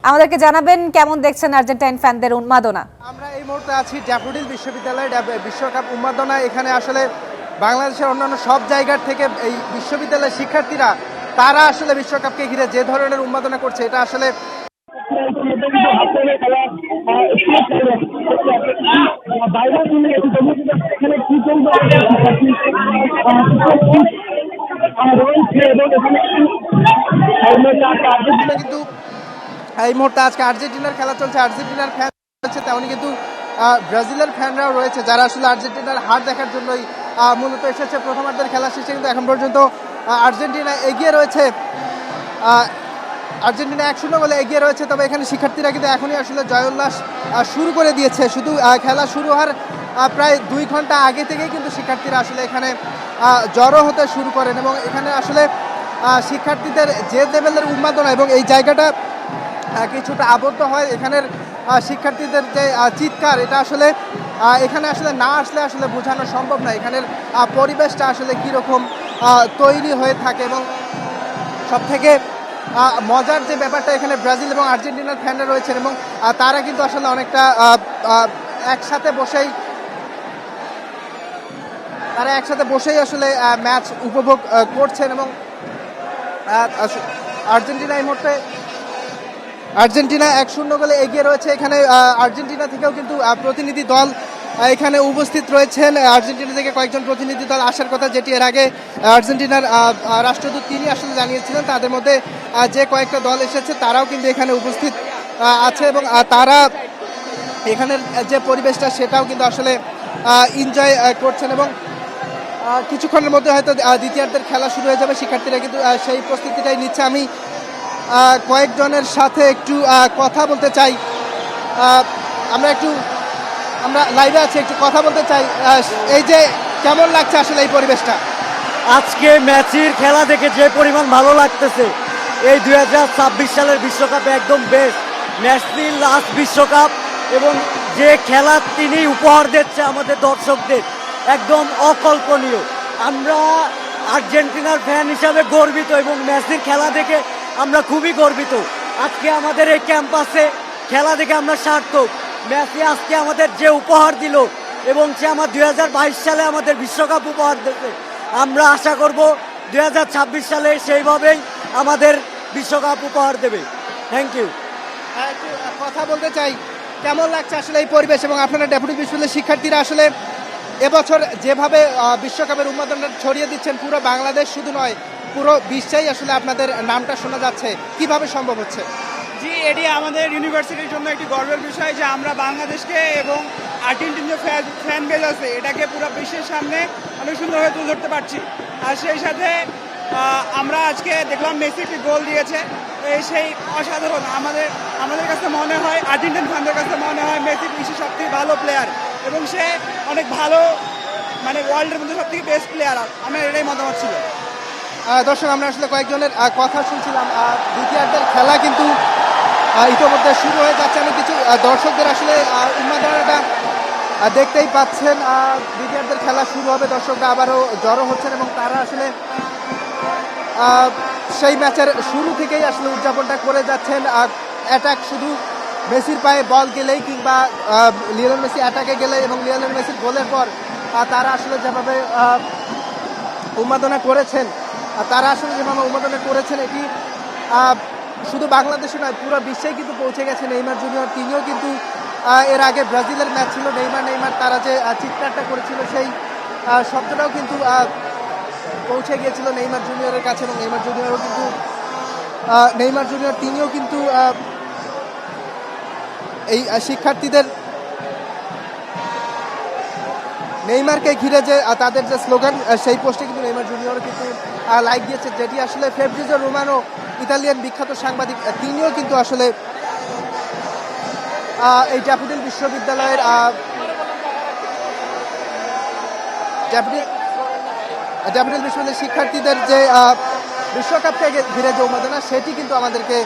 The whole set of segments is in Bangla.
আমাদেরকে জানাবেন কেমন দেখছেন আর্জেন্টাইন ফ্যানদের উন্মাদনা। আমরা এই মুহূর্তে আছি ড্যাফোডিল বিশ্ববিদ্যালয়ে বিশ্বকাপ উন্মাদনা। এখানে আসলে বাংলাদেশের অন্যান্য সব জায়গার থেকে এই বিশ্ববিদ্যালয়ের শিক্ষার্থীরা তারা আসলে বিশ্বকাপকে ঘিরে যে ধরনের উন্মাদনা করছে এটা আসলে কিন্তু এই মুহূর্তে আজকে আর্জেন্টিনার খেলা চলছে, আর্জেন্টিনার ফ্যান রয়েছে, তেমনই কিন্তু ব্রাজিলের ফ্যানরাও রয়েছে যারা আসলে আর্জেন্টিনার হার দেখার জন্যই মূলত এসেছে। প্রথমার্ধের খেলা শেষে কিন্তু এখন পর্যন্ত আর্জেন্টিনা এগিয়ে রয়েছে, আর্জেন্টিনা 1-0 গোলে এগিয়ে রয়েছে। তবে এখানে শিক্ষার্থীরা কিন্তু এখনই আসলে জয় উল্লাস শুরু করে দিয়েছে। শুধু খেলা শুরু হওয়ার প্রায় 2 ঘন্টা আগে থেকেই কিন্তু শিক্ষার্থীরা আসলে এখানে জড়ো হতে শুরু করেন এবং এখানে আসলে শিক্ষার্থীদের যে লেভেলের উন্মাদনা এবং এই জায়গাটা কিছুটা আবদ্ধ হয়। এখানের শিক্ষার্থীদের যে চিৎকার এটা আসলে এখানে আসলে না আসলে আসলে বোঝানো সম্ভব না। এখানের পরিবেশটা আসলে কীরকম তৈরি হয়ে থাকে এবং সবথেকে মজার যে ব্যাপারটা এখানে ব্রাজিল এবং আর্জেন্টিনার ফ্যানরা রয়েছেন এবং তারা কিন্তু আসলে অনেকটা একসাথে বসেই আসলে ম্যাচ উপভোগ করছেন এবং আর্জেন্টিনা এই মুহূর্তে 1-0 গোলে এগিয়ে রয়েছে। এখানে আর্জেন্টিনা থেকেও কিন্তু প্রতিনিধি দল এখানে উপস্থিত রয়েছেন। আর্জেন্টিনা থেকে কয়েকজন প্রতিনিধি দল আসার কথা, যেটি এর আগে আর্জেন্টিনার রাষ্ট্রদূত তিনি আসলে জানিয়েছিলেন। তাদের মধ্যে যে কয়েকটা দল এসেছে তারাও কিন্তু এখানে উপস্থিত আছে এবং তারা এখানের যে পরিবেশটা সেটাও কিন্তু আসলে এনজয় করছেন এবং কিছুক্ষণের মধ্যে হয়তো দ্বিতীয়ার্ধের খেলা শুরু হয়ে যাবে। শিক্ষার্থীরা কিন্তু সেই প্রস্তুতিটাই নিচ্ছে। আমি কয়েকজনের সাথে একটু কথা বলতে চাই। আমরা লাইভে আছি, একটু কথা বলতে চাই। এই যে কেমন লাগছে আসলে এই পরিবেশটা? আজকে ম্যাচের খেলা দেখে যে পরিমাণ ভালো লাগতেছে, এই 2026 সালের বিশ্বকাপে একদম বেস্ট ন্যাশনাল লাস্ট বিশ্বকাপ এবং যে খেলা তিনি উপহার দিচ্ছে আমাদের দর্শকদের একদম অকল্পনীয়। আমরা আর্জেন্টিনার ফ্যান হিসাবে গর্বিত এবং ম্যাচের খেলা দেখে আমরা খুবই গর্বিত। আজকে আমাদের এই ক্যাম্পাসে খেলা দেখে আমরা সার্থক। মেসি আজকে আমাদের যে উপহার দিল এবং সে আমার 2022 সালে আমাদের বিশ্বকাপ উপহার দিচ্ছে, আমরা আশা করব 2026 সালে সেইভাবেই আমাদের বিশ্বকাপ উপহার দেবে। Thank you. একটু কথা বলতে চাই, কেমন লাগছে আসলে এই পরিবেশ এবং আপনারা ড্যাফোডিল বিশ্ববিদ্যালয়ের শিক্ষার্থীরা আসলে এবছর যেভাবে বিশ্বকাপের উন্মাদনা ছড়িয়ে দিচ্ছেন, পুরো বাংলাদেশ শুধু নয় পুরো বিশ্বেই আসলে আপনাদের নামটা শোনা যাচ্ছে, কিভাবে সম্ভব হচ্ছে? জি, এটি আমাদের ইউনিভার্সিটির জন্য একটি গর্বের বিষয় যে আমরা বাংলাদেশকে এবং আর্জেন্টিন যে ফ্যান বেজ আছে এটাকে পুরো বিশ্বের সামনে অনেক সুন্দরভাবে তুলে ধরতে পারছি। আর সেই সাথে আমরা আজকে দেখলাম মেসি একটি গোল দিয়েছে, সেই অসাধারণ। আমাদের কাছে মনে হয়, আর্জেন্টিন ফ্যানদের কাছে মনে হয় মেসি বিশ্বের সবথেকে ভালো প্লেয়ার এবং সে অনেক ভালো, মানে ওয়ার্ল্ডের মধ্যে সবথেকে বেস্ট প্লেয়ার। আমার এটাই মতামত ছিল। দর্শক, আমরা আসলে কয়েকজনের কথা শুনছিলাম। দ্বিতীয়ার্ধের খেলা কিন্তু ইতিমধ্যে শুরু হয়ে যাচ্ছে। আমি কিছু দর্শকদের আসলে উন্মাদনাটা দেখতেই পাচ্ছেন। দ্বিতীয়ার্ধের খেলা শুরু হবে, দর্শকরা আবারও জড়ো হচ্ছেন এবং তারা আসলে সেই ম্যাচের শুরু থেকেই আসলে উদযাপনটা করে যাচ্ছেন। অ্যাটাক শুধু মেসির পায়ে বল গেলেই কিংবা লিওনেল মেসি অ্যাটাকে গেলে এবং লিওনেল মেসির গোলের পর তারা আসলে যেভাবে উন্মাদনা করেছেন, এটি শুধু বাংলাদেশে নয় পুরো বিশ্বেই কিন্তু পৌঁছে গেছে। নেইমার জুনিয়র তিনিও কিন্তু এর আগে ব্রাজিলের ম্যাচ ছিল, নেইমার তারা যে চিৎকারটা করেছিল সেই শব্দটাও কিন্তু পৌঁছে গিয়েছিল নেইমার জুনিয়রের কাছে এবং নেইমার জুনিয়র তিনিও কিন্তু এই শিক্ষার্থীদের নেইমারকে ঘিরে যে তাদের যে স্লোগান সেই পোস্টে কিন্তু নেইমার জুনিয়রও কিন্তু লাইক দিয়েছে, যেটি আসলে ফেব্রিজো রোমানো ইতালিয়ান বিখ্যাত সাংবাদিক তিনিও কিন্তু আসলে এই ড্যাফোডিল বিশ্ববিদ্যালয়ের শিক্ষার্থীদের যে বিশ্বকাপকে ঘিরে যে উন্মাদনা সেটি কিন্তু আমাদেরকে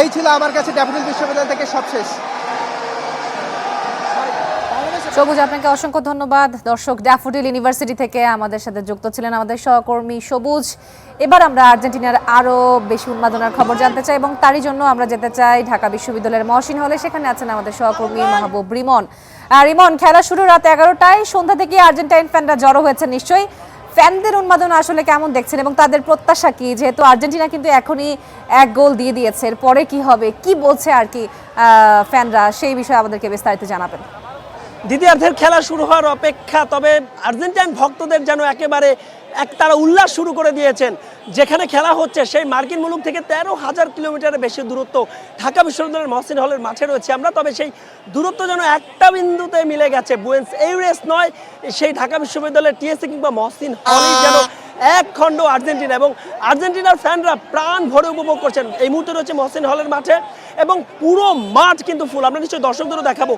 এই ছিল আমার কাছে ড্যাফোডিল বিশ্ববিদ্যালয় থেকে সবশেষ। সবুজ, আপনাকে অসংখ্য ধন্যবাদ। দর্শক, ড্যাফোডিল ইউনিভার্সিটি থেকে আমাদের সাথে যুক্ত ছিলেন আমাদের সহকর্মী সবুজ। এবার আমরা আর্জেন্টিনার আরো বেশি উন্মাদনার খবর জানতে চাই এবং তারই জন্য আমরা যেতে চাই ঢাকা বিশ্ববিদ্যালয়ের মহসিন হলে। সেখানে আছেন আমাদের সহকর্মী মাহবুব রিমন। রিমন, খেলা শুরু রাত 11টায়, সন্ধ্যা থেকে আর্জেন্টাইন ফ্যানরা জড়ো হয়েছে নিশ্চয়ই। ফ্যানদের উন্মাদনা আসলে কেমন দেখছেন এবং তাদের প্রত্যাশা কি? যেহেতু আর্জেন্টিনা কিন্তু এখনই 1 গোল দিয়ে দিয়েছে, এরপরে কি হবে, কি বলছে আর কি ফ্যানরা, সেই বিষয়ে আমাদেরকে বিস্তারিত জানাবেন। দ্বিতীয়ার্ধের খেলা শুরু হওয়ার অপেক্ষা, তবে আর্জেন্টাইন ভক্তদের যেন একেবারে তারা উল্লাস শুরু করে দিয়েছেন। যেখানে খেলা হচ্ছে সেই মার্কিন মুলুক থেকে 13,000 কিলোমিটারের বেশি দূরত্ব ঢাকা বিশ্ববিদ্যালয়ের মহসিন হলের মাঠে রয়েছে আমরা। তবে সেই দূরত্ব যেন একটা বিন্দুতে মিলে গেছে। বুয়েন্স এইরেস নয়, সেই ঢাকা বিশ্ববিদ্যালয়ের টিএসসি কিংবা মহসিন হলই যেন এক খণ্ড আর্জেন্টিনা, এবং আর্জেন্টিনার ফ্যানরা প্রাণ ভরে উপভোগ করছেন। এই মুহূর্তে রয়েছে মহসিন হলের মাঠে এবং পুরো মাঠ কিন্তু ফুল। আমরা নিশ্চয়ই দর্শকদেরও দেখাবো।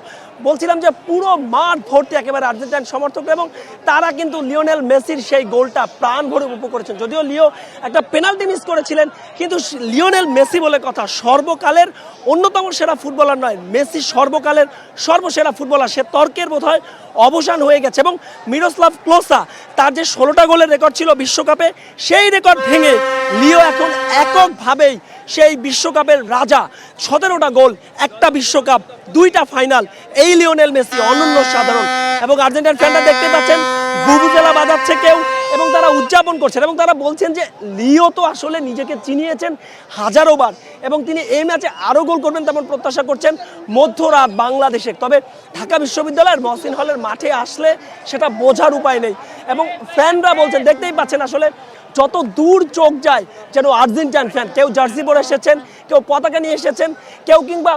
বলছিলাম যে পুরো মাঠ ভর্তি একেবারে আর্জেন্টাইন সমর্থকরা, এবং তারা কিন্তু লিওনেল মেসির সেই গোলটা প্রাণ ভরে উপভোগ করেছেন। যদিও লিও একটা পেনাল্টি মিস করেছিলেন, কিন্তু লিওনেল মেসি বলে কথা, সর্বকালের অন্যতম সেরা ফুটবলার নয়, মেসি সর্বকালের সর্বসেরা ফুটবলার। সে তর্কের বোধহয় অবসান হয়ে গেছে, এবং মিরোস্লাভ ক্লোসা তার যে 16টা গোলের রেকর্ড ছিল বিশ্বকাপে, সেই রেকর্ড ভেঙে লিও এখন এককভাবেই সেই বিশ্বকাপের রাজা। 17টা গোল, একটা বিশ্বকাপ, 2টা ফাইনাল, এই লিওনেল মেসি অনন্য সাধারণ। এবং আর্জেন্টাইন ফ্যানরা দেখতে পাচ্ছেন বুবুজেলা বাজাচ্ছে কেউ, এবং তারা উদযাপন করছেন এবং তারা বলছেন যে লিও তো আসলে নিজেকে চিনিয়েছেন হাজারো বার, এবং তিনি এই ম্যাচে আরও গোল করবেন তেমন প্রত্যাশা করছেন মধ্যরাত বাংলাদেশে। তবে ঢাকা বিশ্ববিদ্যালয়ের মহসিন হলের মাঠে আসলে সেটা বোঝার উপায় নেই, এবং ফ্যানরা বলছেন, দেখতেই পাচ্ছেন আসলে যত দূর চোখ যায় যেন আর্জেন্টাইন ফ্যান, কেউ জার্সি পরে এসেছেন, কেউ পতাকা নিয়ে এসেছেন, কেউ কিংবা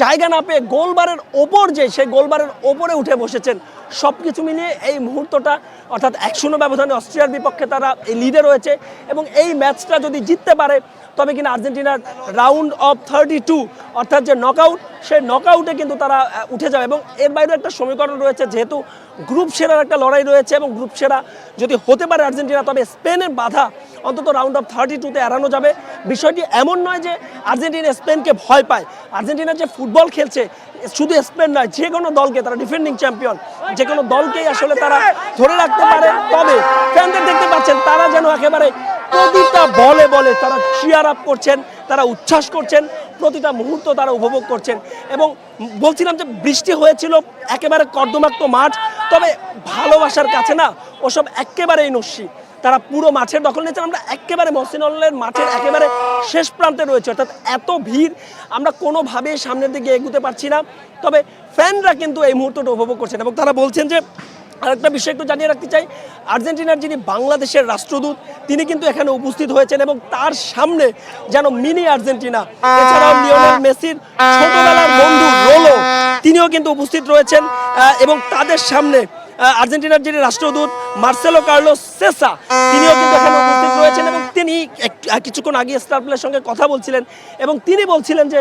জায়গা না পেয়ে গোলবারের ওপর যে সেই গোলবারের ওপরে উঠে বসেছেন। সব কিছু মিলিয়ে এই মুহূর্তটা, অর্থাৎ 1-0 ব্যবধানে অস্ট্রিয়ার বিপক্ষে তারা এই লিডে রয়েছে, এবং এই ম্যাচটা যদি জিততে পারে তবে কিনা আর্জেন্টিনার রাউন্ড অফ 32 অর্থাৎ যে নকআউট, সেই নকআউটে কিন্তু তারা উঠে যাবে। এবং এর বাইরেও একটা সমীকরণ রয়েছে, যেহেতু গ্রুপ সেরার একটা লড়াই রয়েছে, এবং গ্রুপ সেরা যদি হতে পারে আর্জেন্টিনা, তবে স্পেনের বাধা অন্তত রাউন্ড অফ 32-তে এড়ানো যাবে। বিষয়টি এমন নয় যে আর্জেন্টিনা স্পেনকে ভয় পায়। আর্জেন্টিনা যে ফুটবল খেলছে, শুধু স্পেন নয়, যে কোনো দলকে, তারা ডিফেন্ডিং চ্যাম্পিয়ন, যে কোনো দলকেই আসলে তারা ধরে রাখতে পারে। তবে ফ্যানদের দেখতে পাচ্ছেন তারা যেন একেবারে প্রতিটা বলে বলে তারা চিয়ার আপ করছেন, তারা উচ্ছ্বাস করছেন, প্রতিটা মুহূর্ত তারা উপভোগ করছেন। এবং বলছিলাম যে বৃষ্টি হয়েছিল, একেবারে কর্দমাক্ত মাঠ, তবে ভালোবাসার কাছে না ওসব একেবারেই নস্যি। তারা পুরো মাঠের দখল নিয়েছেন। আমরা একেবারে মহসিন হলের মাঠের একেবারে শেষ প্রান্তে রয়েছে, অর্থাৎ এত ভিড়, আমরা কোনোভাবেই সামনের দিকে এগোতে পারছি না। তবে ফ্যানরা কিন্তু এই মুহূর্তটা উপভোগ করছেন, এবং তারা বলছেন যে, আরেকটা বিষয় একটু জানিয়ে রাখতে চাই, আর্জেন্টিনার যিনি বাংলাদেশের রাষ্ট্রদূত, তিনি কিন্তু এখানে উপস্থিত হয়েছেন, এবং তার সামনে যেন মিনি আর্জেন্টিনা। এছাড়াও লিওনেল মেসির ছোটবেলার বন্ধু রোলো, তিনিও কিন্তু উপস্থিত রয়েছেন, এবং তাদের সামনে আর্জেন্টিনার যিনি রাষ্ট্রদূত মার্সেলো কার্লোস সেসা, তিনিও কিন্তু এখানে উপস্থিত রয়েছেন। এবং তিনি কিছুক্ষণ আগে স্টার প্লের সঙ্গে কথা বলছিলেন, এবং তিনি বলছিলেন যে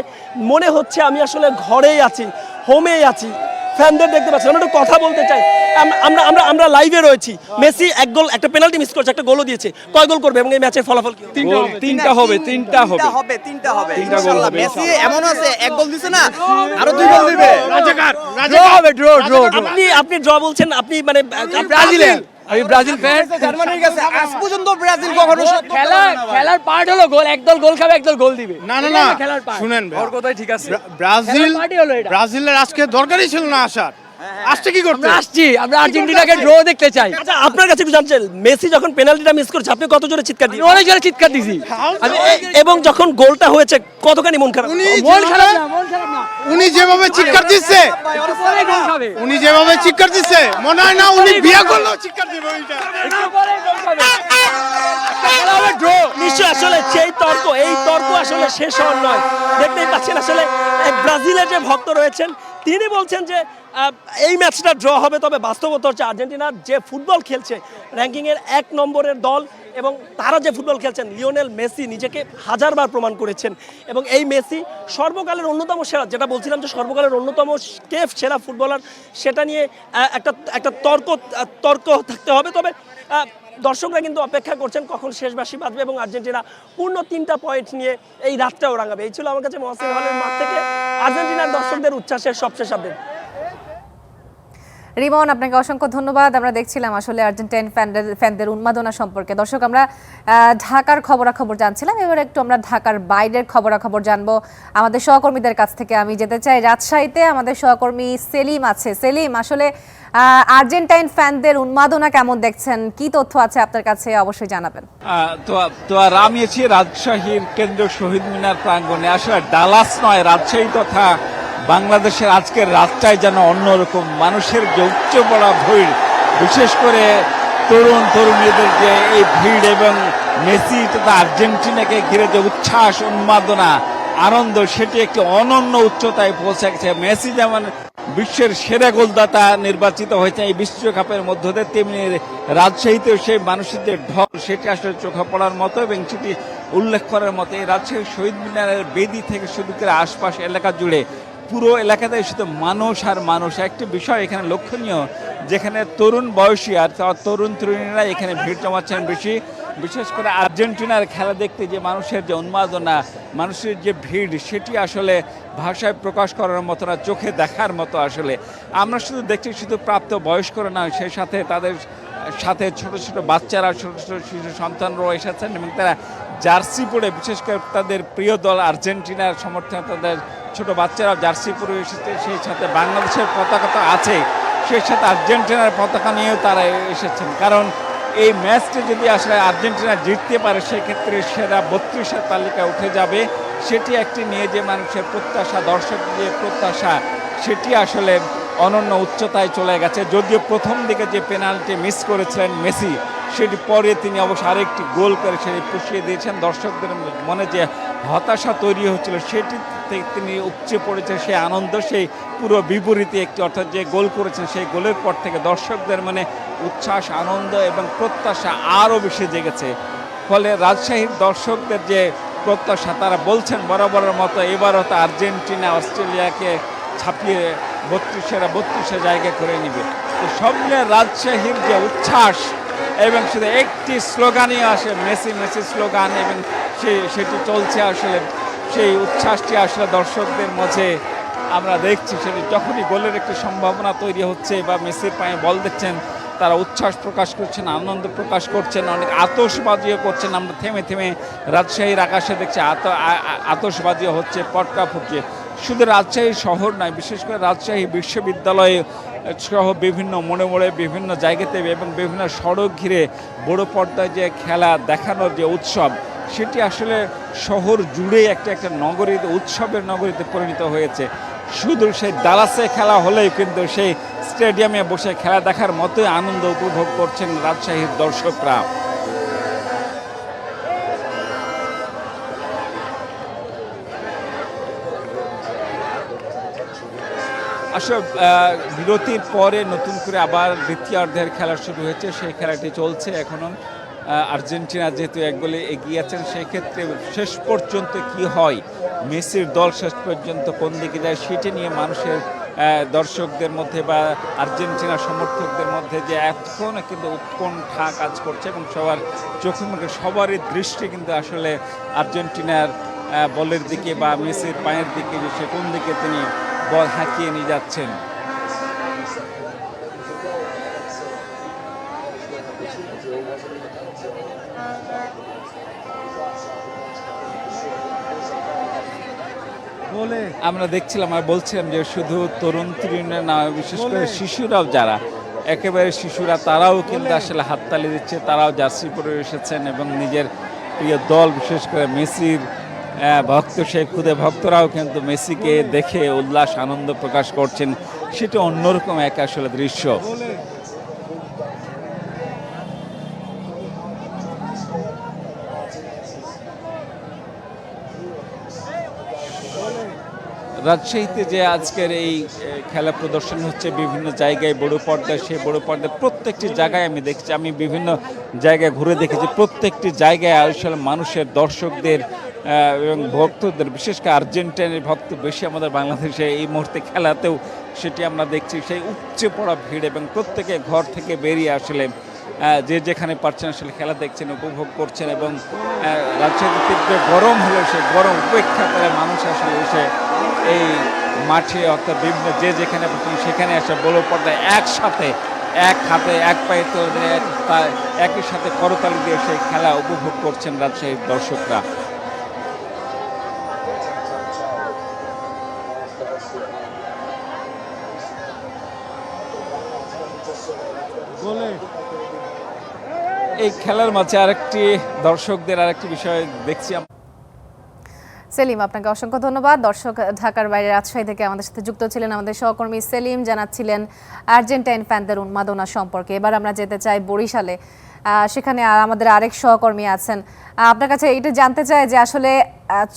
মনে হচ্ছে আমি আসলে ঘরেই আছি, হোমেই আছি। ফ্যানদের দেখতে পাচ্ছি, আমরা একটু কথা বলতে চাই। আমরা লাইভে রয়েছি। মেসি এক গোল, একটা পেনাল্টি মিস করছে, একটা গোলও দিয়েছে। কয় গোল করবে এবং এই ম্যাচের ফলাফল কি? তিনটা হবে। ইনশাআল্লাহ মেসি এমন আছে, এক গোল দিছে না, আরো 2 গোল দিবে। আপনি ড্র বলছেন, আপনি মানে ব্রাজিলের, আমি ব্রাজিল ফ্যান। জার্মানির কাছে আজ পর্যন্ত ব্রাজিল কখনো খেলার পার্ট হলো গোল, একদল গোল খাবে, একদল গোল দিবে। না শুনেন, ওর কথাই ঠিক আছে। ব্রাজিলের আজকে দরকারই ছিল না আসার। আসছে কি করতে? আমরা আর্জেন্টিনাকে ড্র দেখতে চাই। আচ্ছা, আপনার কাছে একটু জানছেন, মেসি যখন পেনাল্টিটা মিস করেছে আপনি কত জোরে চিৎকার দিয়েছেন? অনেক জোরে চিৎকার দিছি। এবং যখন গোলটা হয়েছে কতখানি মন খারাপ? মন খারাপ না। উনি যেভাবে চিৎকার দিচ্ছে, মনে হয় না উনি বিয়ে করলেও চিৎকার দিবে। নিশ্চয় আসলে সেই তর্ক, এই তর্ক আসলে শেষ হওয়ার নয়। দেখতেই পাচ্ছেন আসলে ব্রাজিলের যে ভক্ত রয়েছেন, তিনি বলছেন যে এই ম্যাচটা ড্র হবে। তবে বাস্তবতা হচ্ছে আর্জেন্টিনার যে ফুটবল খেলছে, র্যাঙ্কিংয়ের 1 নম্বরের দল, এবং তারা যে ফুটবল খেলছেন, লিওনেল মেসি নিজেকে হাজারবার প্রমাণ করেছেন। এবং এই মেসি সর্বকালের অন্যতম সেরা, যেটা বলছিলাম যে সর্বকালের অন্যতম সেরা ফুটবলার, সেটা নিয়ে একটা তর্ক থাকতে হবে। তবে দর্শকরা কিন্তু অপেক্ষা করছেন কখন শেষ বাঁশি বাজবে এবং আর্জেন্টিনা পূর্ণ 3টা পয়েন্ট নিয়ে এই রাতটাও রাঙাবে। এই ছিল আমার কাছে মহসিন হলের মাঠ থেকে আর্জেন্টিনার দর্শকদের উচ্ছ্বাসের সবশেষ আপডেট। রিমন, আপনাকে অসংখ্য ধন্যবাদ। আমরা দেখছিলাম আসলে আর্জেন্টাইন ফ্যানদের উন্মাদনা সম্পর্কে। দর্শক, আমরা ঢাকার খবরাখবর জানছিলাম, এবার একটু আমরা ঢাকার বাইরের খবরাখবর জানবো আমাদের সহকর্মীদের কাছ থেকে। আমি যেতে চাই রাজশাহীতে, আমাদের সহকর্মী সেলিম আছে। সেলিম, আসলে আর্জেন্টাইন ফ্যানদের উন্মাদনা কেমন দেখছেন, কি তথ্য আছে আপনার কাছে, অবশ্যই জানাবেন। তো আর আমি আছি রাজশাহীর কেন্দ্রীয় শহীদ মিনার প্রাঙ্গণে। আসলে ডালাস নয়, রাজশাহী তথা বাংলাদেশের আজকের রাতটাই যেন অন্যরকম। মানুষের যে উচ্চ পড়া ভিড়, বিশেষ করে তরুণীদের যে এই ভিড় এবং মেসি তথা আর্জেন্টিনাকে ঘিরে যে উচ্ছ্বাস, উন্মাদনা, আনন্দ, সেটি একটি অনন্য উচ্চতায় পৌঁছে গেছে। মেসি যেমন বিশ্বের সেরা গোলদাতা নির্বাচিত হয়েছে এই বিশ্বকাপের মধ্য দিয়ে, তেমনি রাজশাহীতেও সেই মানুষের যে ঢল, সেটি আসলে চোখে পড়ার মতো এবং সেটি উল্লেখ করার মতো। এই রাজশাহী শহীদ মিনারের বেদি থেকে শুরু করে আশপাশ এলাকা জুড়ে পুরো এলাকাতে শুধু মানুষ আর মানুষ। একটি বিষয় এখানে লক্ষণীয়, যেখানে তরুণ বয়সী আর তরুণীরা এখানে ভিড় জমাচ্ছেন বেশি। বিশেষ করে আর্জেন্টিনার খেলা দেখতে যে মানুষের যে উন্মাদনা, মানুষের যে ভিড়, সেটি আসলে ভাষায় প্রকাশ করার মতো না, চোখে দেখার মতো। আসলে আমরা শুধু দেখছি শুধু প্রাপ্ত বয়স্করা নয়, সেই সাথে তাদের সাথে ছোট ছোট বাচ্চারা, ছোট ছোট শিশু সন্তানরাও এসেছেন এবং তারা জার্সি পরে, বিশেষ করে তাদের প্রিয় দল আর্জেন্টিনার সমর্থন, তাদের ছোট বাচ্চারাও জার্সি পরে এসেছে। সেই সাথে বাংলাদেশের পতাকা তো আছে, সেই সাথে আর্জেন্টিনার পতাকা নিয়েও তারা এসেছেন। কারণ এই ম্যাচটি যদি আসলে আর্জেন্টিনা জিততে পারে, সেক্ষেত্রে সেরা 32-এর তালিকায় উঠে যাবে। সেটি একটি নিয়ে যে মানুষের প্রত্যাশা, দর্শক যে প্রত্যাশা, সেটি আসলে অনন্য উচ্চতায় চলে গেছে। যদিও প্রথম দিকে যে পেনাল্টি মিস করেছিলেন মেসি, সেটি পরে তিনি অবশ্য আরেকটি গোল করে সেটি পুষিয়ে দিয়েছেন। দর্শকদের মনে যে হতাশা তৈরি হচ্ছিল, সেটি তিনি উপচে পড়েছে সেই আনন্দ, সেই পুরো বিপরীতে একটি, অর্থাৎ যে গোল করেছেন সেই গোলের পর থেকে দর্শকদের মনে উচ্ছ্বাস, আনন্দ এবং প্রত্যাশা আরও বেশি জেগেছে। ফলে রাজশাহীর দর্শকদের যে প্রত্যাশা, তারা বলছেন বরাবরের মতো এবার হয়তো আর্জেন্টিনা অস্ট্রেলিয়াকে ছাপিয়ে 32 জায়গা করে নিবে। তো সব মিলে রাজশাহীর যে উচ্ছ্বাস, এবং শুধু একটি স্লোগানই আসে, মেসি মেসি স্লোগান, এবং সেটি চলছে। আসলে সেই উচ্ছ্বাসটি আসলে দর্শকদের মাঝে আমরা দেখছি, সেটি যখনই গোলের একটি সম্ভাবনা তৈরি হচ্ছে বা মেসির পায়ে বল দেখছেন, তারা উচ্ছ্বাস প্রকাশ করছেন, আনন্দ প্রকাশ করছেন, অনেক আতশবাজিও করছেন। আমরা থেমে থেমে রাজশাহীর আকাশে দেখছি আতশবাজিও হচ্ছে, পটকা ফুটছে। শুধু রাজশাহী শহর নয়, বিশেষ করে রাজশাহী বিশ্ববিদ্যালয়ে সহ বিভিন্ন মোড়ে বিভিন্ন জায়গাতে এবং বিভিন্ন সড়ক ঘিরে বড় পর্দায় যে খেলা দেখানোর যে উৎসব, সেটি আসলে শহর জুড়ে একটা নগরীতে, উৎসবের নগরীতে পরিণত হয়েছে। শুধু সেই ডালাসে খেলা হলেই কিন্তু সেই স্টেডিয়ামে বসে খেলা দেখার মতোই আনন্দ উপভোগ করছেন রাজশাহীর দর্শকরা। আসলে বিরতির পরে নতুন করে আবার দ্বিতীয়ার্ধের খেলা শুরু হয়েছে, সেই খেলাটি চলছে এখনও। আর্জেন্টিনা যেহেতু এক গোলে এগিয়ে আছেন, সেই ক্ষেত্রে শেষ পর্যন্ত কি হয়, মেসির দল শেষ পর্যন্ত কোন দিকে যায়, সেটি নিয়ে মানুষের, দর্শকদের মধ্যে বা আর্জেন্টিনা সমর্থকদের মধ্যে যে এখনও কিন্তু উৎকণ্ঠা কাজ করছে এবং সবার চোখে মুখে সবারই দৃষ্টি কিন্তু আসলে আর্জেন্টিনার বলের দিকে বা মেসির পায়ের দিকে, যে সে কোন দিকে তিনি বল হাঁকিয়ে নিয়ে যাচ্ছেন। আমরা দেখছিলাম আর বলছিলাম যে শুধু তরুণীরা না, বিশেষ করে শিশুরাও, যারা একেবারে শিশুরা, তারাও কিন্তু আসলে হাততালি দিচ্ছে, তারাও জার্সি পরে এসেছেন এবং নিজের প্রিয় দল, বিশেষ করে মেসির ভক্ত, সেই খুদে ভক্তরাও কিন্তু মেসিকে দেখে উল্লাস, আনন্দ প্রকাশ করছেন। সেটা অন্যরকম এক আসলে দৃশ্য। রাজশাহীতে যে আজকের এই খেলা প্রদর্শন হচ্ছে বিভিন্ন জায়গায়, বড় পর্দায়, সেই বড় পর্দায় প্রত্যেকটি জায়গায় আমি দেখছি, আমি বিভিন্ন জায়গায় ঘুরে দেখেছি, প্রত্যেকটি জায়গায় আসলে মানুষের, দর্শকদের এবং ভক্তদের, বিশেষ করে আর্জেন্টিনার ভক্ত বেশি আমাদের বাংলাদেশে এই মুহূর্তে খেলাতেও সেটি আমরা দেখছি। সেই উপচে পড়া ভিড় এবং প্রত্যেকে ঘর থেকে বেরিয়ে আসলে যে যেখানে পারছেন আসলে খেলা দেখছেন, উপভোগ করছেন এবং রাজশাহীতে তীব্র গরম হলেও সেই গরম উপেক্ষা করে মানুষ আসলে এসে এই মাঠে অর্থাৎ বিভিন্ন যে যেখানে পারছেন সেখানে এসে বড় পর্দায় একসাথে এক হাতে এক পায়ে তুলে একই সাথে করতালি দিয়ে সেই খেলা উপভোগ করছেন রাজশাহীর দর্শকরা। এই খেলার মাঝে আরেকটি দর্শকদের আরেকটি বিষয় দেখছি। সেলিম, আপনাকে অসংখ্য ধন্যবাদ। দর্শক ঢাকার বাইরে রাজশাহী থেকে আমাদের সাথে যুক্ত ছিলেন আমাদের সহকর্মী সেলিম, জানাচ্ছিলেন আর্জেন্টাইন ফ্যানদের উন্মাদনা সম্পর্কে। এবার আমরা যেতে চাই বরিশালে, সেখানে আমাদের আরেক সহকর্মী আছেন। আপনার কাছে এটা জানতে চাই যে আসলে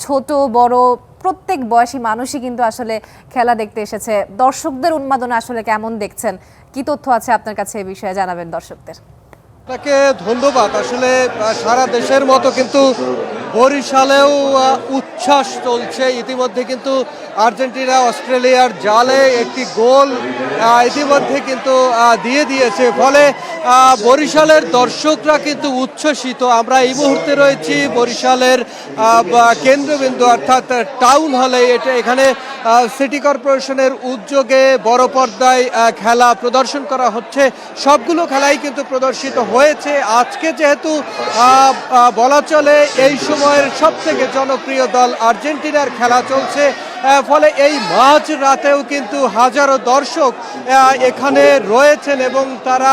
ছোট বড় প্রত্যেক বয়সী মানুষই কিন্তু আসলে খেলা দেখতে এসেছে, দর্শকদের উন্মাদনা আসলে কেমন দেখছেন, কি তথ্য আছে আপনার কাছে এই বিষয়ে জানাবেন দর্শকদের। আপনাকে ধন্যবাদ। আসলে সারা দেশের মতো কিন্তু বরিশালেও উচ্ছ্বাস চলছে। ইতিমধ্যে কিন্তু আর্জেন্টিনা অস্ট্রেলিয়ার জালে একটি গোল ইতিমধ্যে কিন্তু দিয়ে দিয়েছে, ফলে বরিশালের দর্শকরা কিন্তু উচ্ছ্বসিত। আমরা এই মুহূর্তে রয়েছি বরিশালের কেন্দ্রবিন্দু অর্থাৎ টাউন হলে। এখানে সিটি কর্পোরেশনের উদ্যোগে বড় পর্দায় খেলা প্রদর্শন করা হচ্ছে। সবগুলো খেলাই কিন্তু প্রদর্শিত হয়েছে। আজকে যেহেতু বলা চলে এই সময়ের সবথেকে জনপ্রিয় দল আর্জেন্টিনার খেলা চলছে, ফলে এই মাঝ রাতেও কিন্তু হাজারো দর্শক এখানে রয়েছেন এবং তারা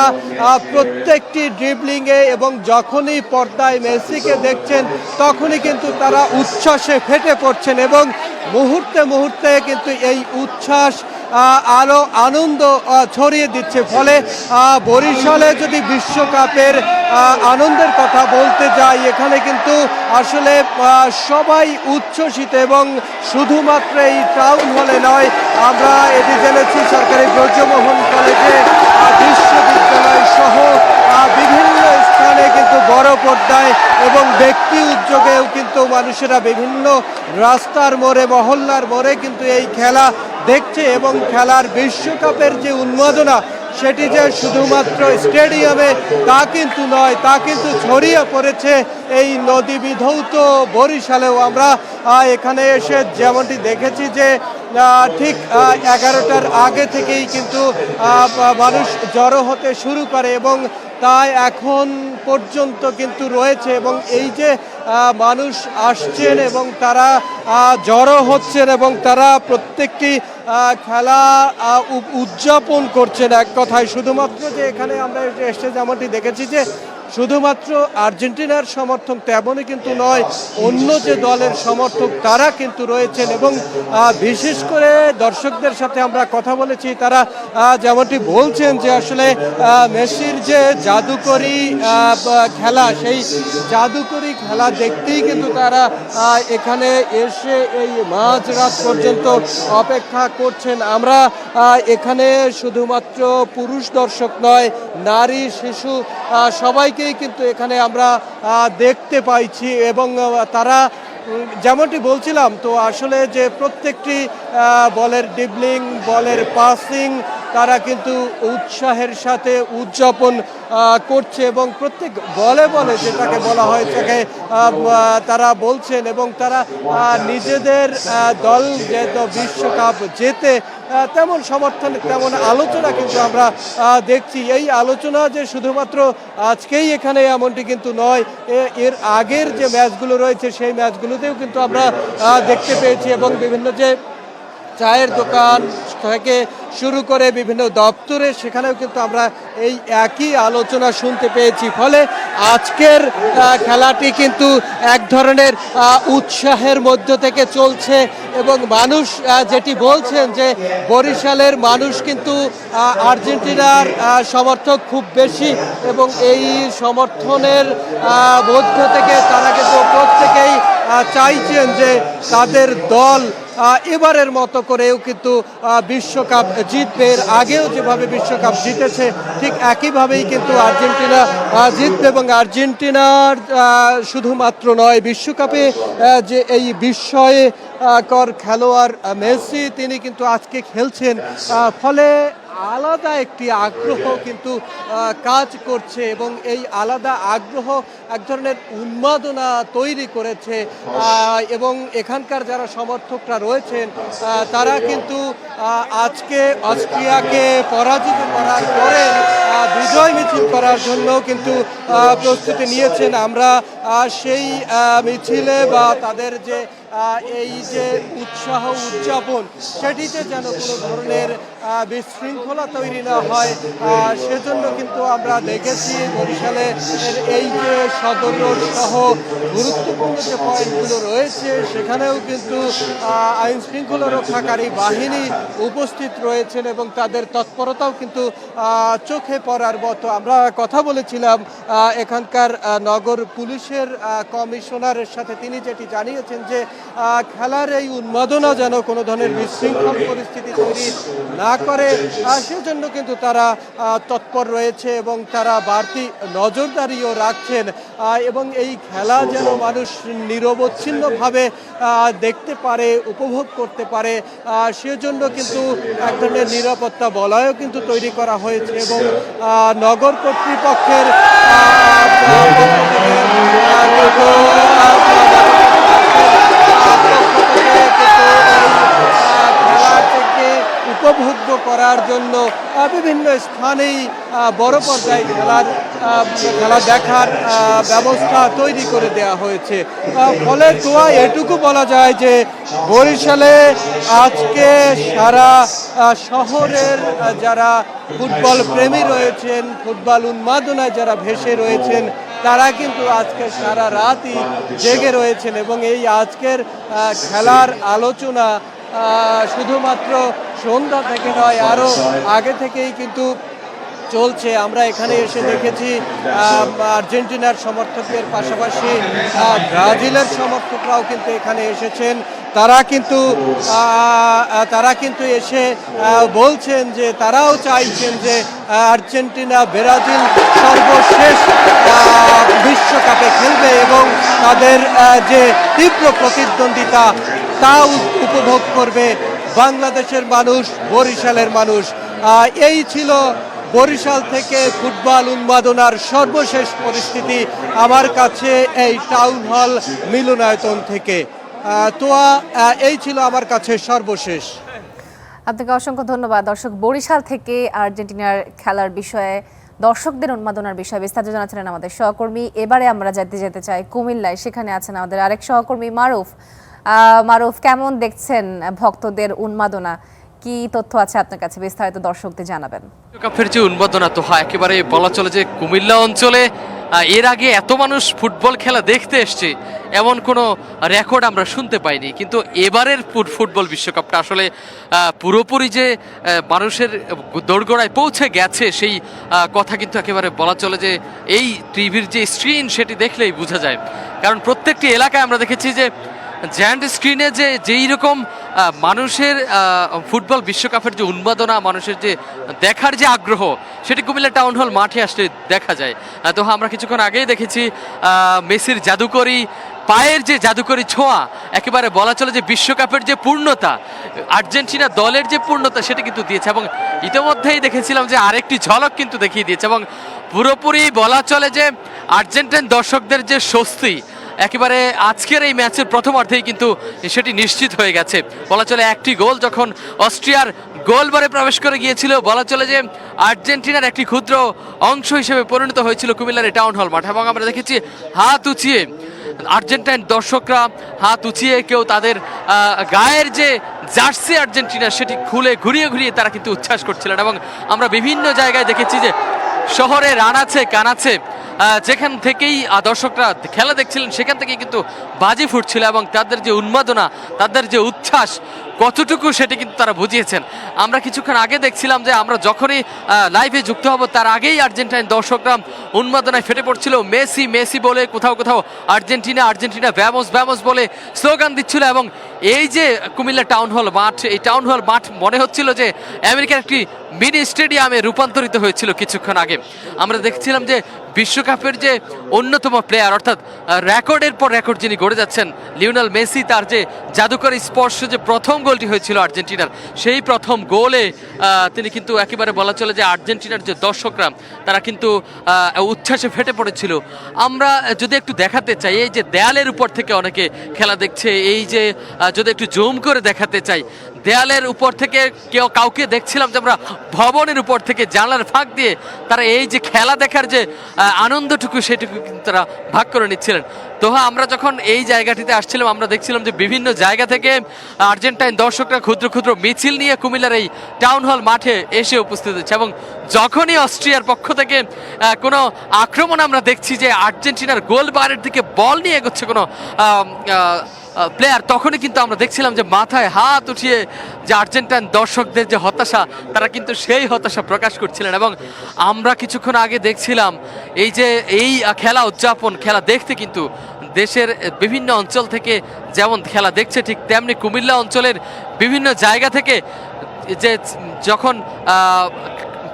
প্রত্যেকটি ড্রিবলিংয়ে এবং যখনই পর্দায় মেসিকে দেখছেন তখনই কিন্তু তারা উচ্ছ্বাসে ফেটে পড়ছেন এবং মুহূর্তে মুহূর্তে কিন্তু এই উচ্ছ্বাস আরো আনন্দ ছড়িয়ে দিচ্ছে। ফলে বরিশালে যদি বিশ্বকাপের আনন্দের কথা বলতে যাই, এখানে কিন্তু আসলে সবাই উচ্ছ্বসিত এবং শুধুমাত্র এই টাউন হলে নয়, আমরা এটি জেনেছি সরকারি ব্রজমোহন কলেজে, বিশ্ববিদ্যালয় সহ বিভিন্ন স্থানে কিন্তু বড় পর্দায় এবং ব্যক্তি উদ্যোগেও কিন্তু মানুষেরা বিভিন্ন রাস্তার মোড়ে মহল্লার মোড়ে কিন্তু এই খেলা দেখছে এবং খেলার বিশ্বকাপের যে উন্মাদনা সেটি যে শুধুমাত্র স্টেডিয়ামে তা কিন্তু নয়, তা কিন্তু ছড়িয়ে পড়েছে এই নদী বিধৌত বরিশালেও। আমরা এখানে এসে যেমনটি দেখেছি যে ঠিক 11টার আগে থেকেই কিন্তু মানুষ জড়ো হতে শুরু করে এবং তাই এখন পর্যন্ত কিন্তু রয়েছে এবং এই যে মানুষ আসছেন এবং তারা জড়ো হচ্ছেন এবং তারা প্রত্যেকটি খেলা উদযাপন করছেন। এক কথায় শুধুমাত্র যে এখানে আমরা এসে যেমনটি দেখেছি যে শুধুমাত্র আর্জেন্টিনার সমর্থক তেমনই কিন্তু নয়, অন্য যে দলের সমর্থক তারা কিন্তু রয়েছেন এবং বিশেষ করে দর্শকদের সাথে আমরা কথা বলেছি, তারা যেমনটি বলছেন যে আসলে মেসির যে জাদুকরি খেলা, সেই জাদুকরি খেলা দেখতেই কিন্তু তারা এখানে এসে এই মাঝরাত পর্যন্ত অপেক্ষা করছেন। আমরা এখানে শুধুমাত্র পুরুষ দর্শক নয়, নারী শিশু সবাইকেই কিন্তু এখানে আমরা দেখতে পাইছি এবং তারা যেমনটি বলছিলাম, তো আসলে যে প্রত্যেকটি বলের ডিবলিং, বলের পাসিং তারা কিন্তু উৎসাহের সাথে উদযাপন করছে এবং প্রত্যেক বলে বলে যেটাকে বলা হয় তাকে তারা বলছেন এবং তারা নিজেদের দল যে বিশ্বকাপ জেতে তেমন সমর্থন তেমন আলোচনা কিন্তু আমরা দেখছি। এই আলোচনা যে শুধুমাত্র আজকেই এখানে এমনটি কিন্তু নয়, এর আগের যে ম্যাচগুলো রয়েছে সেই ম্যাচগুলোতেও কিন্তু আমরা দেখতে পেয়েছি এবং বিভিন্ন যে চায়ের দোকান থেকে শুরু করে বিভিন্ন দপ্তরে সেখানেও কিন্তু আমরা এই একই আলোচনা শুনতে পেয়েছি। ফলে আজকের খেলাটি কিন্তু এক ধরনের উৎসাহের মধ্য থেকে চলছে এবং মানুষ যেটি বলছেন যে বরিশালের মানুষ কিন্তু আর্জেন্টিনার সমর্থক খুব বেশি এবং এই সমর্থনের মধ্য থেকে তারা কিন্তু প্রত্যেকেই চাইছেন যে তাদের দল এবারের মতো করেও কিন্তু বিশ্বকাপ জিতবে। এর আগেও যেভাবে বিশ্বকাপ জিতেছে ঠিক একইভাবেই কিন্তু আর্জেন্টিনা জিতবে এবং আর্জেন্টিনার শুধুমাত্র নয়, বিশ্বকাপে যে এই বিস্ময়কর খেলোয়াড় মেসি তিনি কিন্তু আজকে খেলছেন। ফলে আলাদা একটি আগ্রহ কিন্তু কাজ করছে এবং এই আলাদা আগ্রহ এক ধরনের উন্মাদনা তৈরি করেছে এবং এখানকার যারা সমর্থকরা রয়েছেন তারা কিন্তু আজকে অস্ট্রিয়াকে পরাজিত করার পরে বিজয় মিছিল করার জন্য কিন্তু প্রস্তুতি নিয়েছেন। আমরা সেই মিছিলে বা তাদের যে এই যে উৎসাহ উদযাপন সেটিতে যেন কোনো ধরনের বিশৃঙ্খলা তৈরি না হয় সেজন্য কিন্তু আমরা দেখেছি বরিশালে এই যে সদর রোড সহ গুরুত্বপূর্ণ যে পয়েন্টগুলো রয়েছে সেখানেও কিন্তু আইন শৃঙ্খলা রক্ষাকারী বাহিনী উপস্থিত রয়েছেন এবং তাদের তৎপরতাও কিন্তু চোখে পড়ার মতো। আমরা কথা বলেছিলাম এখানকার নগর পুলিশের কমিশনারের সাথে, তিনি যেটি জানিয়েছেন যে খেলার এই উন্মাদনা যেন কোনো ধরনের বিশৃঙ্খল পরিস্থিতি তৈরি না করে সেজন্য কিন্তু তারা তৎপর রয়েছে এবং তারা বাড়তি নজরদারিও রাখছেন এবং এই খেলা যেন মানুষ নিরবচ্ছিন্নভাবে দেখতে পারে, উপভোগ করতে পারে সেজন্য কিন্তু এক ধরনের নিরাপত্তা বলয়ও কিন্তু তৈরি করা হয়েছে এবং নগর কর্তৃপক্ষের উপভোগ্য করার জন্য বিভিন্ন স্থানেই বড় পর্যায়ে খেলা দেখার ব্যবস্থা তৈরি করে দেওয়া হয়েছে। ফলে তোয়া এটুকু বলা যায় যে বরিশালে আজকে সারা শহরের যারা ফুটবল প্রেমী রয়েছেন, ফুটবল উন্মাদনায় যারা ভেসে রয়েছেন তারা কিন্তু আজকে সারা রাতই জেগে রয়েছেন এবং এই আজকের খেলার আলোচনা শুধুমাত্র সন্ধ্যা থেকে নয়, আরও আগে থেকেই কিন্তু চলছে। আমরা এখানে এসে দেখেছি আর্জেন্টিনার সমর্থকদের পাশাপাশি ব্রাজিলের সমর্থকরাও কিন্তু এখানে এসেছেন। তারা কিন্তু এসে বলছেন যে তারাও চাইছেন যে আর্জেন্টিনা ব্রাজিল সর্বশেষ বিশ্বকাপে খেলবে এবং তাদের যে তীব্র প্রতিদ্বন্দ্বিতা তা উপভোগ করবে বাংলাদেশের মানুষ, বরিশালের মানুষ। এই ছিল বরিশাল থেকে ফুটবল উন্মাদনার সর্বশেষ পরিস্থিতি আমার কাছে এই টাউন হল মিলনায়তন থেকে। তো এই ছিল আমার কাছে সর্বশেষ। আপনাকে অসংখ্য ধন্যবাদ। দর্শক, বরিশাল থেকে আর্জেন্টিনার খেলার বিষয়ে, দর্শকদের উন্মাদনার বিষয়ে বিস্তারিত জানাচ্ছিলেন আমাদের সহকর্মী। এবারে আমরা যেতে চাই কুমিল্লায়, সেখানে আছেন আমাদের আরেক সহকর্মী মারুফ। মারুফ, কেমন দেখছেন ভক্তদের উন্মাদনা? কি তথ্য আছে আপনার কাছে, বিস্তারিত দর্শকদের জানাবেন। বিশ্বকাপের যে উন্মাদনা তো হয় একেবারে বলা চলে যে কুমিল্লা অঞ্চলে এর আগে এত মানুষ ফুটবল খেলা দেখতে এসছে এমন কোনো রেকর্ড আমরা শুনতে পাইনি। কিন্তু এবারের ফুটবল বিশ্বকাপটা আসলে পুরোপুরি যে মানুষের দোরগোড়ায় পৌঁছে গেছে সেই কথা কিন্তু একেবারে বলা চলে যে এই টিভির যে স্ক্রিন সেটি দেখলেই বোঝা যায়। কারণ প্রত্যেকটি এলাকায় আমরা দেখেছি যে জায়ান্ট স্ক্রিনে যেই রকম মানুষের ফুটবল বিশ্বকাপের যে উন্মাদনা, মানুষের যে দেখার যে আগ্রহ, সেটি কুমিল্লা টাউন হল মাঠে আসলে দেখা যায়। তো আমরা কিছুক্ষণ আগেই দেখেছি মেসির জাদুকরি পায়ের যে জাদুকরি ছোঁয়া, একেবারে বলা চলে যে বিশ্বকাপের যে পূর্ণতা, আর্জেন্টিনা দলের যে পূর্ণতা সেটি কিন্তু দিয়েছে এবং ইতিমধ্যেই দেখেছিলাম যে আরেকটি ঝলক কিন্তু দেখিয়ে দিয়েছে এবং পুরোপুরি বলা চলে যে আর্জেন্টাইন দর্শকদের যে স্বস্তি একেবারে আজকের এই ম্যাচের প্রথমার্ধেই কিন্তু সেটি নিশ্চিত হয়ে গেছে। বলা চলে একটি গোল যখন অস্ট্রিয়ার গোলবারে প্রবেশ করে গিয়েছিল, বলা চলে যে আর্জেন্টিনার একটি ক্ষুদ্র অংশ হিসেবে পরিণত হয়েছিল কুমিল্লার টাউন হল মাঠ। এবং আমরা দেখেছি হাত উঁচিয়ে আর্জেন্টাইন দর্শকরা হাত উঁচিয়ে কেউ তাদের গায়ের যে জার্সি আর্জেন্টিনা সেটি খুলে ঘুরিয়ে ঘুরিয়ে তারা কিন্তু উচ্ছ্বাস করছিলেন। এবং আমরা বিভিন্ন জায়গায় দেখেছি যে শহরে রানাচ্ছে কানাচ্ছে যেখান থেকেই দর্শকরা খেলা দেখছিলেন সেখান থেকেই কিন্তু বাজি ফুটছিল এবং তাদের যে উন্মাদনা, তাদের যে উচ্ছ্বাস কতটুকু সেটি কিন্তু তারা বুঝিয়েছেন। আমরা কিছুক্ষণ আগে দেখছিলাম যে আমরা যখনই লাইভে যুক্ত হব তার আগেই আর্জেন্টাইন দর্শকরা উন্মাদনায় ফেটে পড়ছিল। মেসি মেসি বলে কোথাও কোথাও আর্জেন্টিনা আর্জেন্টিনা ভ্যামোস ভ্যামোস বলে স্লোগান দিচ্ছিল। এবং এই যে কুমিল্লা টাউন হল মাঠ, এই টাউন হল মাঠ মনে হচ্ছিল যে আমেরিকার একটি মিনি স্টেডিয়ামে রূপান্তরিত হয়েছিল কিছুক্ষণ আগে। আমরা দেখছিলাম যে বিশ্বকাপের যে অন্যতম প্লেয়ার, অর্থাৎ রেকর্ডের পর রেকর্ড যিনি গড়ে যাচ্ছেন লিওনেল মেসি, তার যে জাদুকরী স্পর্শ যে প্রথম গোলটি হয়েছিল আর্জেন্টিনার, সেই প্রথম গোলে তিনি কিন্তু একেবারে বলা চলে যে আর্জেন্টিনার যে দর্শকরা তারা কিন্তু উচ্ছ্বাসে ফেটে পড়েছিল। আমরা যদি একটু দেখাতে চাই, এই যে দেয়ালের উপর থেকে অনেকে খেলা দেখছে, এই যে যদি একটু জুম করে দেখাতে চাই, দেয়ালের উপর থেকে কাউকে দেখছিলাম যে আমরা ভবনের উপর থেকে জানলার ফাঁক দিয়ে তারা এই যে খেলা দেখার যে আনন্দটুকু সেটুকু কিন্তু তারা ভাগ করে নিচ্ছিলেন। তো আমরা যখন এই জায়গাটিতে আসছিলাম আমরা দেখছিলাম যে বিভিন্ন জায়গা থেকে আর্জেন্টাইন দর্শকরা ক্ষুদ্র ক্ষুদ্র মিছিল নিয়ে কুমিল্লার এই টাউন হল মাঠে এসে উপস্থিত হচ্ছে, এবং যখনই অস্ট্রিয়ার পক্ষ থেকে কোনো আক্রমণ আমরা দেখছি যে আর্জেন্টিনার গোল বারের দিকে বল নিয়ে এগোচ্ছে কোনো প্লেয়ার, তখনই কিন্তু আমরা দেখছিলাম যে মাথায় হাত উঠিয়ে যে আর্জেন্টাইন দর্শকদের যে হতাশা, তারা কিন্তু সেই হতাশা প্রকাশ করছিলেন। এবং আমরা কিছুক্ষণ আগে দেখছিলাম এই যে এই খেলা উদযাপন, খেলা দেখতে কিন্তু দেশের বিভিন্ন অঞ্চল থেকে যেমন খেলা দেখছে, ঠিক তেমনি কুমিল্লা অঞ্চলের বিভিন্ন জায়গা থেকে যে যখন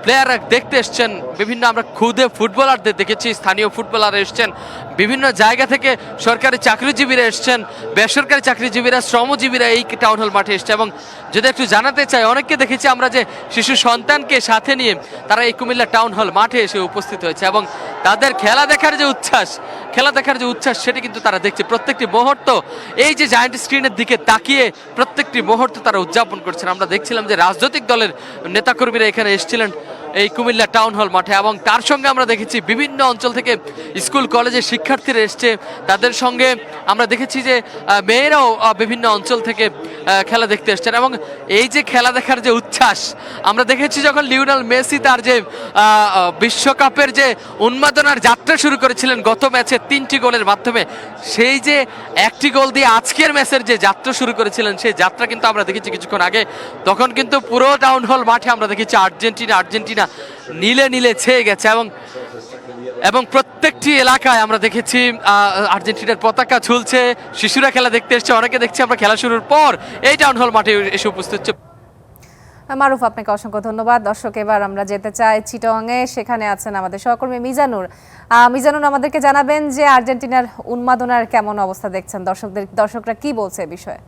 প্লেয়াররা দেখতে এসছেন, বিভিন্ন আমরা খুদে ফুটবলারদের দেখেছি, স্থানীয় ফুটবলার এসছেন, বিভিন্ন জায়গা থেকে সরকারি চাকরিজীবীরা এসছেন, বেসরকারি চাকরিজীবীরা, শ্রমজীবীরা এই টাউন হল মাঠে এসছে। এবং যদি একটু জানাতে চাই, অনেককে দেখেছি আমরা যে শিশু সন্তানকে সাথে নিয়ে তারা এই কুমিল্লা টাউন হল মাঠে এসে উপস্থিত হয়েছে, এবং তাদের খেলা দেখার যে উচ্ছ্বাস সেটি কিন্তু তারা দেখছে। প্রত্যেকটি মুহূর্ত এই যে জায়ান্ট স্ক্রিনের দিকে তাকিয়ে প্রত্যেকটি মুহূর্ত তারা উদযাপন করছেন। আমরা দেখছিলাম যে রাজনৈতিক দলের নেতাকর্মীরা এখানে এসেছিলেন এই কুমিল্লা টাউন হল মাঠে, এবং তার সঙ্গে আমরা দেখেছি বিভিন্ন অঞ্চল থেকে স্কুল কলেজের শিক্ষার্থীরা এসছে, তাদের সঙ্গে আমরা দেখেছি যে মেয়েরাও বিভিন্ন অঞ্চল থেকে খেলা দেখতে এসছেন। এবং এই যে খেলা দেখার যে উচ্ছ্বাস আমরা দেখেছি যখন লিওনেল মেসি তার যে বিশ্বকাপের যে উন্মাদনার যাত্রা শুরু করেছিলেন গত ম্যাচে 3টি গোলের মাধ্যমে, সেই যে একটি গোল দিয়ে আজকের ম্যাচের যে যাত্রা শুরু করেছিলেন, সেই যাত্রা কিন্তু আমরা দেখেছি কিছুক্ষণ আগে। তখন কিন্তু পুরো টাউন হল মাঠে আমরা দেখেছি আর্জেন্টিনা নীলে নীলে ছেয়ে গেছে, এবং প্রত্যেকটি এলাকায় আমরা দেখেছি আর্জেন্টিনার পতাকা ঝুলছে, শিশুরা খেলা দেখতে এসছে, অনেকে দেখছি আমরা খেলা শুরুর পর এই টাউন হল মাঠে এসে উপস্থিত হচ্ছে। মারুফ, আপনাকে অসংখ্য ধন্যবাদ। দর্শক, এবার আমরা যেতে চাই চিটাগংয়ে, সেখানে আছেন আমাদের সহকর্মী মিজানুর। আমাদেরকে জানাবেন যে আর্জেন্টিনার উন্মাদনার কেমন অবস্থা দেখছেন, দর্শকরা কি বলছে এ বিষয়ে।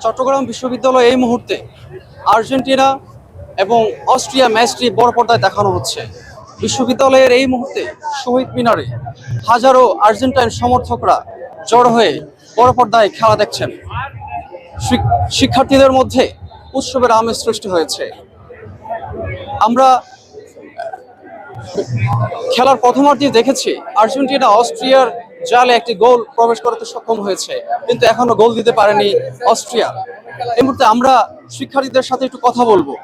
চট্টগ্রাম বিশ্ববিদ্যালয় এই মুহূর্তে আর্জেন্টিনা এবং অস্ট্রিয়া ম্যাচটি বড় পর্দায় দেখানো হচ্ছে। বিশ্ববিদ্যালয়ের এই মুহূর্তে শহীদ মিনারে হাজারো আর্জেন্টাইন সমর্থকরা জড়ো হয়ে বড় পর্দায় খেলা দেখছেন। শিক্ষার্থীদের মধ্যে উৎসবের আমেজ সৃষ্টি হয়েছে। আমরা খেলার প্রথমার্ধে দেখেছি আর্জেন্টিনা অস্ট্রিয়ার জালে একটি গোল প্রবেশ করতে সক্ষম হয়েছে, কিন্তু এখনো গোল দিতে পারেনি অস্ট্রিয়া। এই মুহূর্তে আমরা শিক্ষার্থীদের সাথে একটু কথা বলবো।